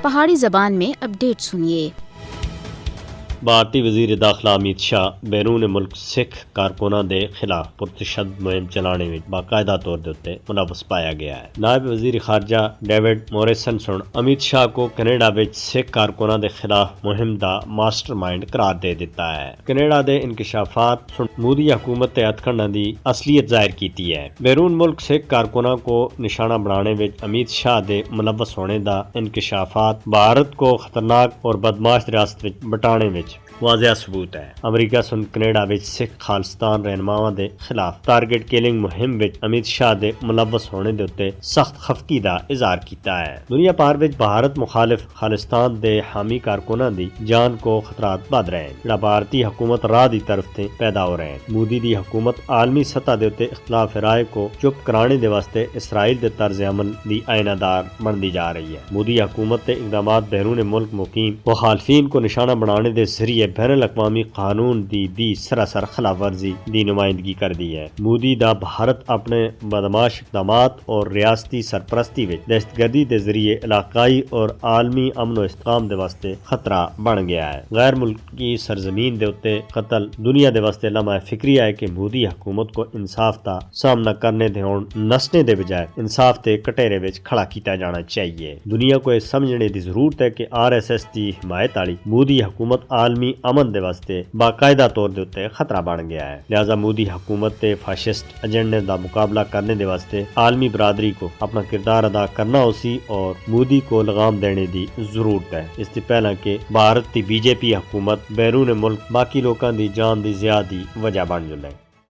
پہاڑی زبان میں اپڈیٹ سنیے۔ بھارتی وزیر داخلہ امت شاہ بیرون ملک سکھ کارکنوں کے خلاف پرتشدد مہم چلانے میں باقاعدہ طور پر ملوث پایا گیا ہے۔ نائب وزیر خارجہ ڈیوڈ موریسن سن امت شاہ کو کینیڈا وچ سکھ کارکنوں کے خلاف مہم دا ماسٹر مائنڈ قرار دے دیتا ہے۔ کینیڈا دے انکشافات سن مودی حکومت تے ہتھکنڈیاں دی اصلیت ظاہر کیتی ہے۔ بیرون ملک سکھ کارکنوں کو نشانہ بنانے وچ امت شاہ دے ملوث ہونے دا انکشافات بھارت کو خطرناک اور بدماش ریاست وچ بٹانے وچ واضح ثبوت ہے۔ امریکہ سن کینیڈا وچ سکھ خالستان رہنماواں دے خلاف ٹارگٹ کلنگ مہم وچ امت شاہ دے ملوث ہونے دے اتے سخت خفگی دا اظہار کیتا ہے۔ دنیا پار وچ بھارت مخالف خالستان دے حامی کارکناں دی جان کو خطرات بد رہے ہیں، جڑا بھارتی حکومت راہ دی طرف تے پیدا ہو رہے ہیں۔ مودی دی حکومت عالمی سطح دے اتے اختلاف رائے کو چپ کرانے دے واسطے اسرائیل دے طرز عمل دی آئینہ دار بنتی جا رہی ہے۔ مودی حکومت تے اقدامات بیرون ملک مقیم مخالفین کو نشانہ بنانے دے ذریعے بین الاقوامی قانون دی سراسر خلاف ورزی دی نمائندگی کر دی ہے۔ مودی دا بھارت اپنے بدماش اقدامات اور ریاستی سرپرستی وچ دہشت گردی دے ذریعے علاقائی اور عالمی امن و استحکام دے واسطے خطرہ بن گیا ہے۔ غیر ملکی سرزمین دے اتے قتل دنیا دے واسطے لمحہ فکری ہے کہ مودی حکومت کو انصاف دا سامنا کرنے دے ہون نسنے دے بجائے انصاف دے کٹہرے وچ کھڑا کیتا جانا چاہیے۔ دنیا کو یہ سمجھنے دی ضرورت ہے کہ RSS دی حمایت والی مودی حکومت عالمی امن دے واسطے باقاعدہ طور دے اتے خطرہ بن گیا ہے۔ لہذا مودی حکومت تے فاشسٹ ایجنڈے دا مقابلہ کرنے دے واسطے عالمی برادری کو اپنا کردار ادا کرنا ہوسی اور مودی کو لگام دینے دی ضرورت ہے، اس سے پہلا کہ بھارت دی BJP حکومت بیرون ملک باقی لوکاں دی جان دی زیادہ وجہ بن جائے۔